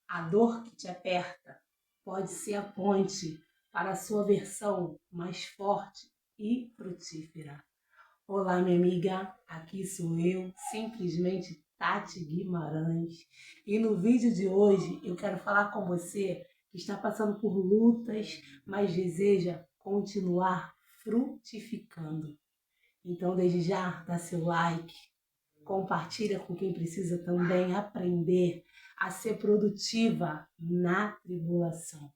A dor que te aperta pode ser a ponte para a sua versão mais forte e frutífera. Olá, minha amiga, aqui sou eu, simplesmente Tati Guimarães. E no vídeo de hoje eu quero falar com você que está passando por lutas, mas deseja continuar frutificando. Então, desde já, dá seu like, compartilha com quem precisa também aprender a ser produtiva na tribulação.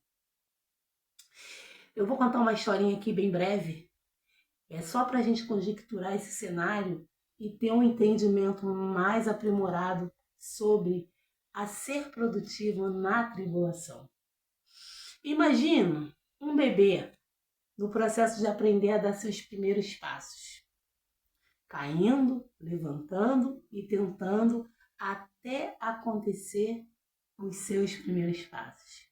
Eu vou contar uma historinha aqui bem breve. É só para a gente conjecturar esse cenário e ter um entendimento mais aprimorado sobre a ser produtivo na tribulação. Imagina um bebê no processo de aprender a dar seus primeiros passos, caindo, levantando e tentando até acontecer os seus primeiros passos.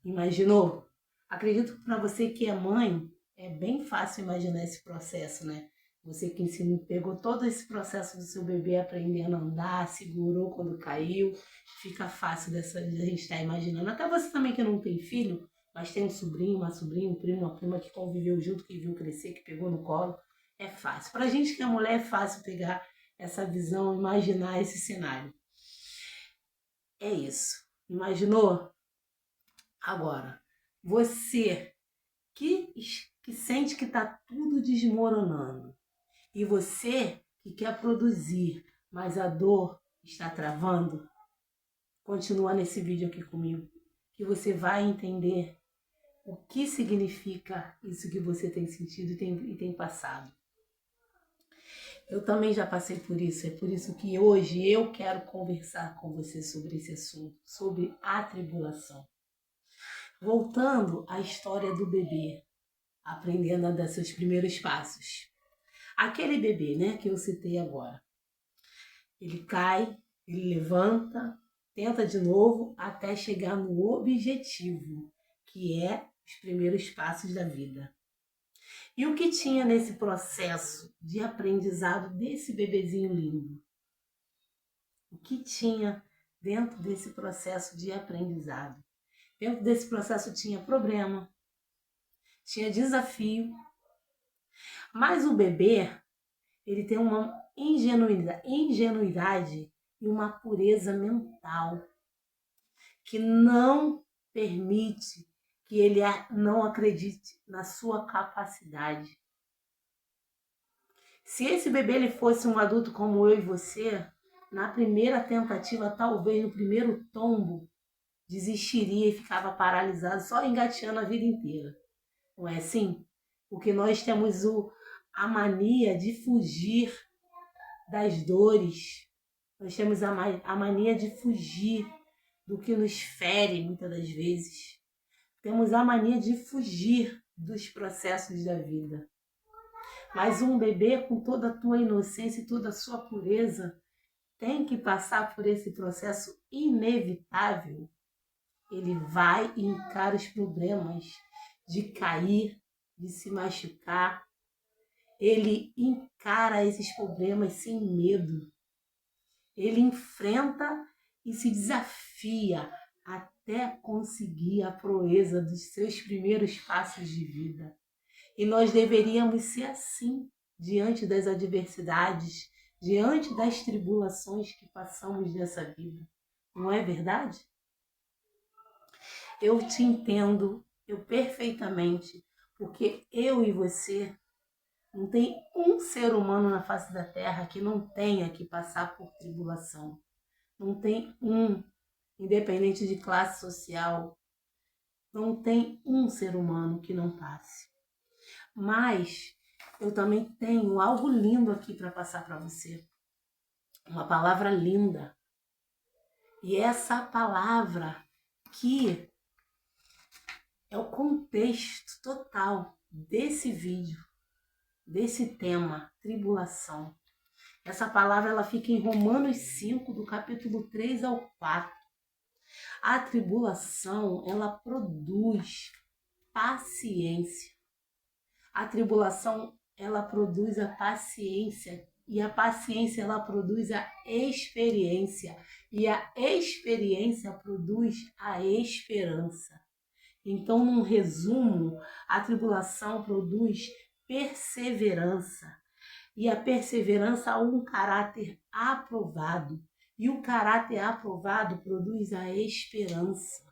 Imaginou? Acredito que para você que é mãe, é bem fácil imaginar esse processo, né? Você que pegou todo esse processo do seu bebê aprendendo a andar, segurou quando caiu, fica fácil de a gente estar imaginando. Até você também que não tem filho, mas tem um sobrinho, uma sobrinha, um primo, uma prima que conviveu junto, que viu crescer, que pegou no colo, é fácil. Pra gente que é mulher, é fácil pegar essa visão, imaginar esse cenário. É isso. Imaginou? Agora, você que sente que está tudo desmoronando e você que quer produzir, mas a dor está travando, continua nesse vídeo aqui comigo, que você vai entender o que significa isso que você tem sentido e tem passado. Eu também já passei por isso, é por isso que hoje eu quero conversar com você sobre esse assunto, sobre a tribulação. Voltando à história do bebê, aprendendo a dar seus primeiros passos. Aquele bebê, né, que eu citei agora, ele cai, ele levanta, tenta de novo até chegar no objetivo, que é os primeiros passos da vida. E o que tinha nesse processo de aprendizado desse bebezinho lindo? O que tinha dentro desse processo de aprendizado? Dentro desse processo tinha problema, tinha desafio, mas o bebê, ele tem uma ingenuidade e uma pureza mental que não permite que ele não acredite na sua capacidade. Se esse bebê ele fosse um adulto como eu e você, na primeira tentativa, talvez no primeiro tombo, desistiria e ficava paralisado, só engateando a vida inteira. Não é assim? Porque nós temos a mania de fugir das dores. Nós temos a mania de fugir do que nos fere muitas das vezes. Temos a mania de fugir dos processos da vida. Mas um bebê com toda a tua inocência e toda a sua pureza tem que passar por esse processo inevitável. Ele vai e encara os problemas de cair, de se machucar. Ele encara esses problemas sem medo. Ele enfrenta e se desafia até conseguir a proeza dos seus primeiros passos de vida. E nós deveríamos ser assim, diante das adversidades, diante das tribulações que passamos nessa vida. Não é verdade? Eu te entendo, eu perfeitamente, porque eu e você, não tem um ser humano na face da terra que não tenha que passar por tribulação. Não tem um, independente de classe social, não tem um ser humano que não passe. Mas eu também tenho algo lindo aqui para passar para você. Uma palavra linda. E essa palavra que é o contexto total desse vídeo, desse tema, tribulação. Essa palavra ela fica em Romanos 5, do capítulo 3 ao 4. A tribulação, ela produz paciência. A tribulação, ela produz a paciência E a paciência, ela produz a experiência. E a experiência produz a esperança. Então, num resumo, a tribulação produz perseverança. E a perseverança um caráter aprovado. E o caráter aprovado produz a esperança.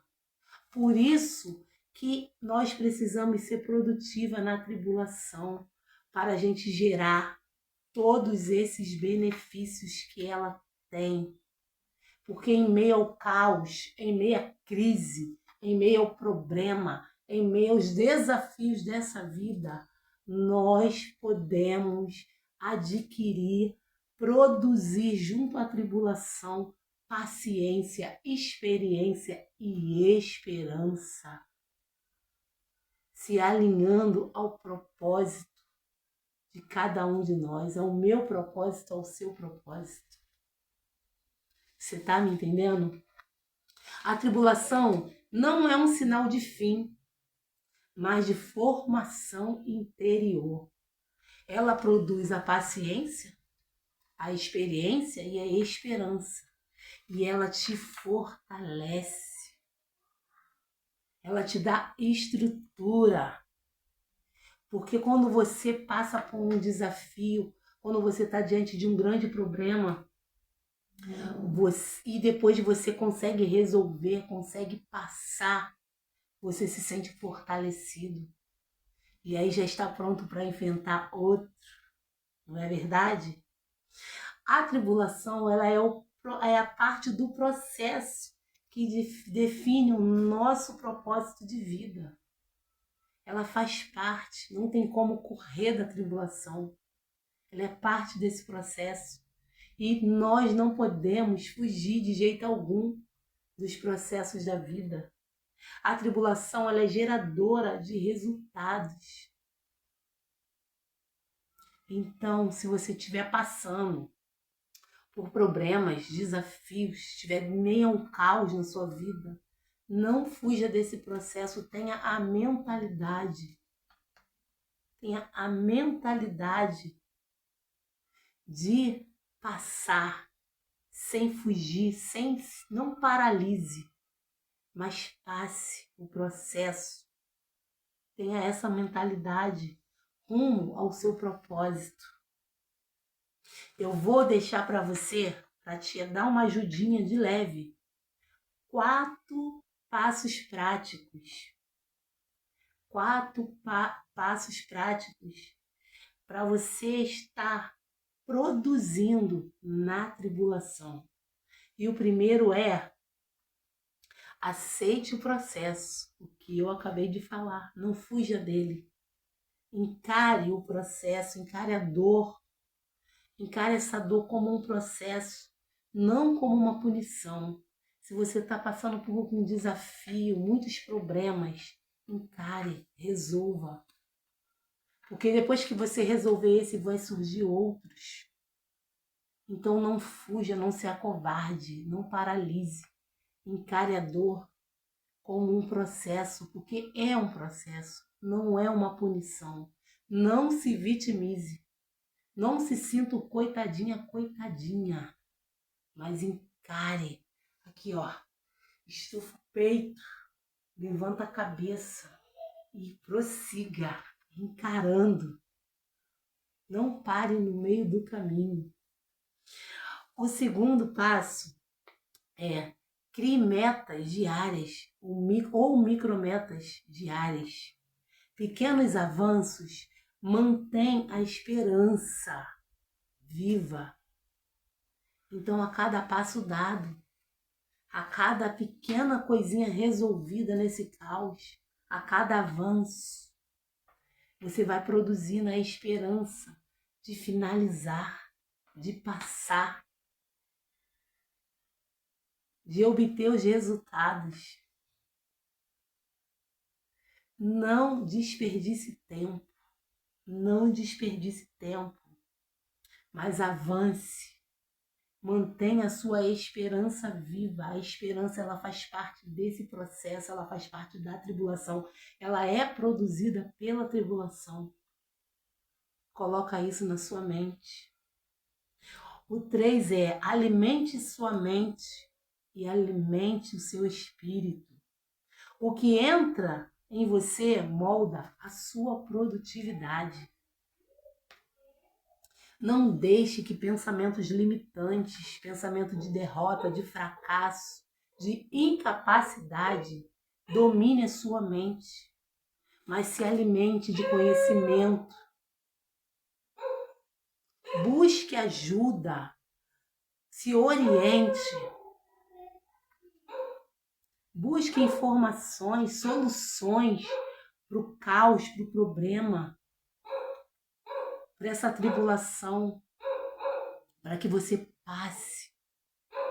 Por isso que nós precisamos ser produtiva na tribulação, para a gente gerar todos esses benefícios que ela tem. Porque em meio ao caos, em meio à crise, em meio ao problema, em meio aos desafios dessa vida, nós podemos adquirir, produzir junto à tribulação paciência, experiência e esperança, se alinhando ao propósito de cada um de nós, ao meu propósito, ao seu propósito. Você está me entendendo? A tribulação não é um sinal de fim, mas de formação interior. Ela produz a paciência, a experiência e a esperança. E ela te fortalece. Ela te dá estrutura. Porque quando você passa por um desafio, quando você está diante de um grande problema, e depois você consegue resolver, consegue passar, você se sente fortalecido. E aí já está pronto para enfrentar outro. Não é verdade? A tribulação, ela é a parte do processo que define o nosso propósito de vida. Ela faz parte, não tem como correr da tribulação. Ela é parte desse processo. E nós não podemos fugir de jeito algum dos processos da vida. A tribulação, ela é geradora de resultados. Então, se você estiver passando por problemas, desafios, estiver meio a um caos na sua vida, não fuja desse processo, tenha a mentalidade de passar sem fugir, não paralise, mas passe o processo. Tenha essa mentalidade rumo ao seu propósito. Eu vou deixar para você, para te dar uma ajudinha de leve, 4 passos práticos. 4 passos práticos para você estar produzindo na tribulação. E o primeiro é: aceite o processo, o que eu acabei de falar, não fuja dele. Encare o processo, encare a dor, encare essa dor como um processo, não como uma punição. Se você está passando por um desafio, muitos problemas, encare, resolva. Porque depois que você resolver esse, vai surgir outros. Então não fuja, não se acovarde, não paralise. Encare a dor como um processo, porque é um processo, não é uma punição. Não se vitimize. Não se sinta coitadinha, coitadinha. Mas encare. Aqui, ó. Estufa o peito. Levanta a cabeça. E prossiga. Encarando. Não pare no meio do caminho. O segundo passo é: crie metas diárias ou micrometas diárias. Pequenos avanços mantêm a esperança viva. Então, a cada passo dado, a cada pequena coisinha resolvida nesse caos, a cada avanço, você vai produzindo a esperança de finalizar, de passar, de obter os resultados. Não desperdice tempo, não desperdice tempo, mas avance, mantenha a sua esperança viva. A esperança, ela faz parte desse processo, ela faz parte da tribulação, ela é produzida pela tribulação. Coloca isso na sua mente. O 3 é alimente sua mente e alimente o seu espírito. O que entra em você molda a sua produtividade. Não deixe que pensamentos limitantes, pensamento de derrota, de fracasso, de incapacidade domine a sua mente, mas se alimente de conhecimento. Busque ajuda, se oriente, busque informações, soluções para o caos, para o problema, para essa tribulação, para que você passe,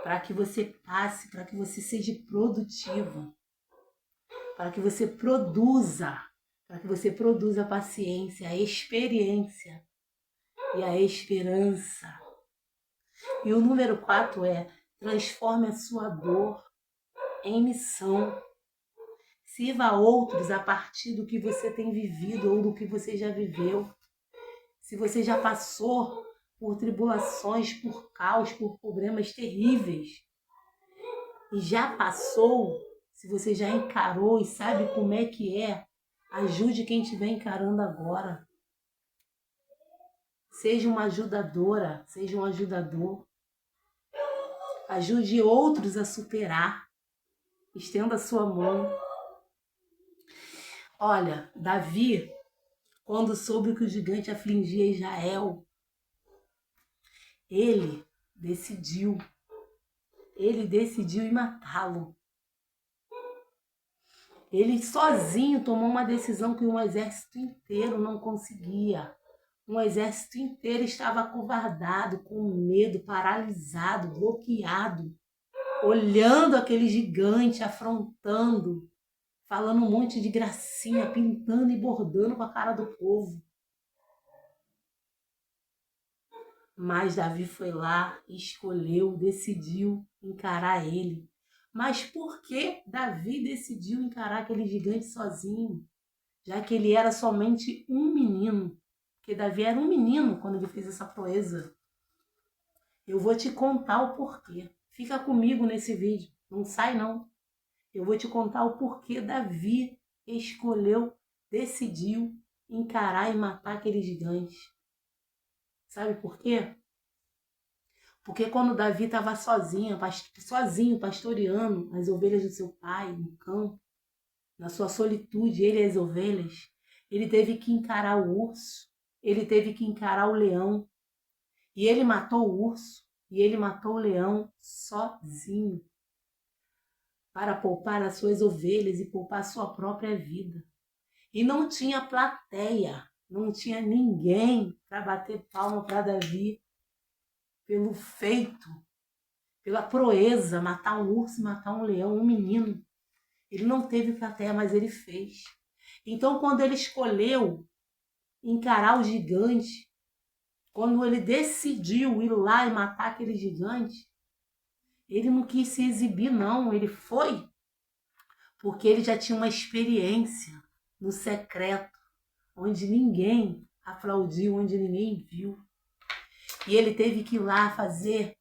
para que você seja produtivo, para que você produza a paciência, a experiência e a esperança. E o número 4 é: transforme a sua dor em missão. Sirva a outros a partir do que você tem vivido ou do que você já viveu. Se você já passou por tribulações, por caos, por problemas terríveis, e já passou, se você já encarou e sabe como é que é, ajude quem estiver encarando agora. Seja uma ajudadora, seja um ajudador. Ajude outros a superar. Estenda a sua mão. Olha, Davi, quando soube que o gigante afligia Israel, ele decidiu ir matá-lo. Ele sozinho tomou uma decisão que um exército inteiro não conseguia. Um exército inteiro estava acovardado, com medo, paralisado, bloqueado, olhando aquele gigante, afrontando, falando um monte de gracinha, pintando e bordando com a cara do povo. Mas Davi foi lá, escolheu, decidiu encarar ele. Mas por que Davi decidiu encarar aquele gigante sozinho? Já que ele era somente um menino. Porque Davi era um menino quando ele fez essa proeza. Eu vou te contar o porquê. Fica comigo nesse vídeo. Não sai não. Eu vou te contar o porquê Davi decidiu encarar e matar aquele gigante. Sabe por quê? Porque quando Davi estava sozinho pastoreando as ovelhas do seu pai no campo, na sua solitude, ele e as ovelhas, ele teve que encarar o urso, ele teve que encarar o leão. E ele matou o urso e ele matou o leão sozinho, para poupar as suas ovelhas e poupar a sua própria vida. E não tinha plateia, não tinha ninguém para bater palma para Davi pelo feito, pela proeza, matar um urso, matar um leão, um menino. Ele não teve plateia, mas ele fez. Então, quando ele escolheu encarar o gigante, quando ele decidiu ir lá e matar aquele gigante, ele não quis se exibir, não. Ele foi porque ele já tinha uma experiência no secreto, onde ninguém aplaudiu, onde ninguém viu. E ele teve que ir lá fazer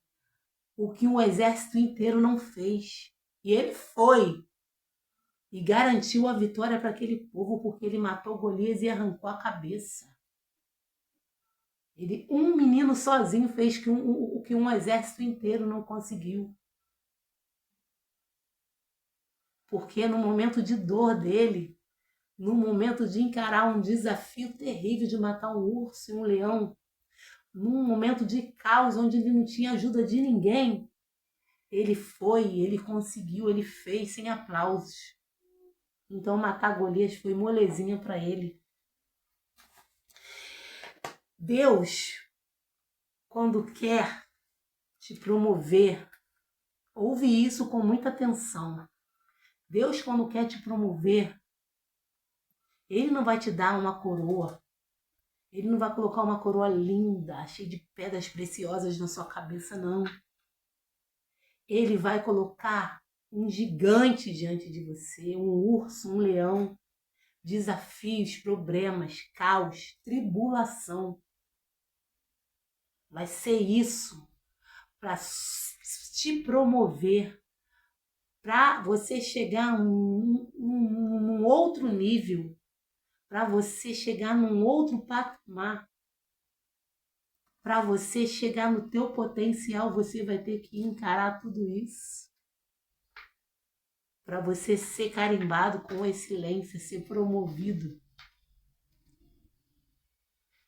o que um exército inteiro não fez. E ele foi e garantiu a vitória para aquele povo, porque ele matou Golias e arrancou a cabeça. Um menino sozinho fez o que um exército inteiro não conseguiu. Porque no momento de dor dele, no momento de encarar um desafio terrível de matar um urso e um leão, num momento de caos onde ele não tinha ajuda de ninguém, ele foi, ele conseguiu, ele fez sem aplausos. Então matar Golias foi molezinha para ele. Deus, quando quer te promover, ouve isso com muita atenção. Deus, quando quer te promover, Ele não vai te dar uma coroa. Ele não vai colocar uma coroa linda, cheia de pedras preciosas na sua cabeça, não. Ele vai colocar um gigante diante de você, um urso, um leão, desafios, problemas, caos, tribulação. Vai ser isso para te promover, para você chegar num outro nível, para você chegar num outro patamar. Para você chegar no teu potencial, você vai ter que encarar tudo isso. Para você ser carimbado com excelência, ser promovido.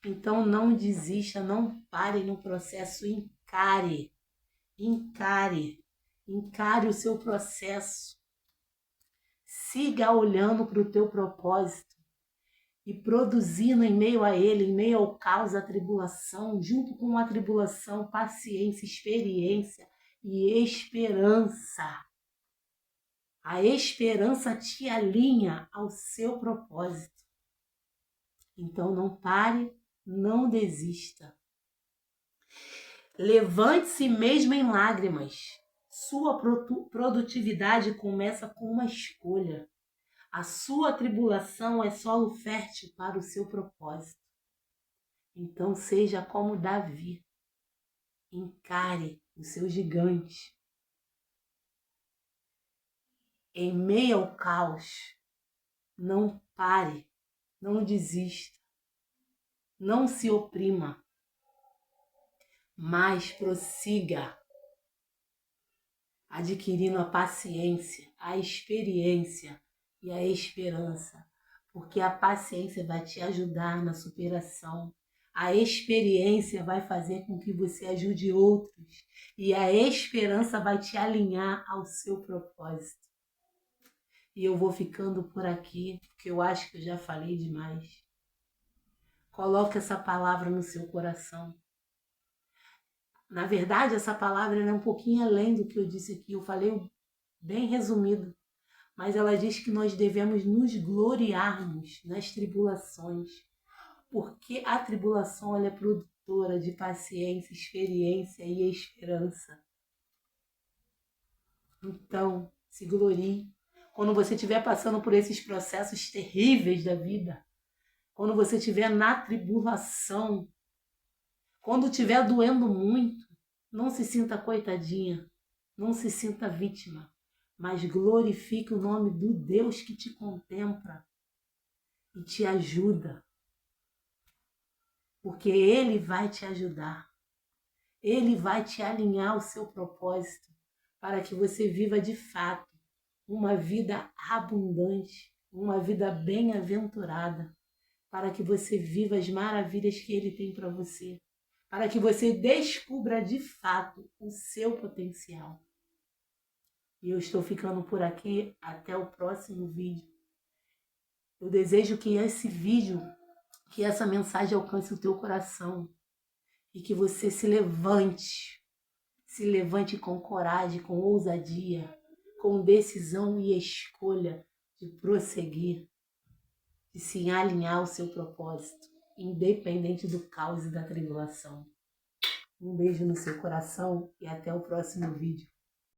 Então não desista, não pare no processo, encare o seu processo. Siga olhando para o teu propósito e produzindo em meio a ele, em meio ao caos, a tribulação, junto com a tribulação, paciência, experiência e esperança. A esperança te alinha ao seu propósito. Então não pare, não desista. Levante-se mesmo em lágrimas. Sua produtividade começa com uma escolha. A sua tribulação é solo fértil para o seu propósito. Então seja como Davi. Encare o seu gigante. Em meio ao caos, não pare, não desista, não se oprima, mas prossiga, adquirindo a paciência, a experiência e a esperança, porque a paciência vai te ajudar na superação, a experiência vai fazer com que você ajude outros e a esperança vai te alinhar ao seu propósito. E eu vou ficando por aqui, porque eu acho que eu já falei demais. Coloque essa palavra no seu coração. Na verdade, essa palavra é um pouquinho além do que eu disse aqui. Eu falei bem resumido. Mas ela diz que nós devemos nos gloriarmos nas tribulações. Porque a tribulação ela é produtora de paciência, experiência e esperança. Então, se glorie. Quando você estiver passando por esses processos terríveis da vida, quando você estiver na tribulação, quando estiver doendo muito, não se sinta coitadinha, não se sinta vítima, mas glorifique o nome do Deus que te contempla e te ajuda, porque Ele vai te ajudar, Ele vai te alinhar ao seu propósito para que você viva de fato uma vida abundante, uma vida bem-aventurada, para que você viva as maravilhas que Ele tem para você, para que você descubra de fato o seu potencial. E eu estou ficando por aqui, até o próximo vídeo. Eu desejo que esse vídeo, que essa mensagem alcance o teu coração e que você se levante com coragem, com ousadia, com decisão e escolha de prosseguir, de se alinhar ao seu propósito, independente do caos e da tribulação. Um beijo no seu coração e até o próximo vídeo.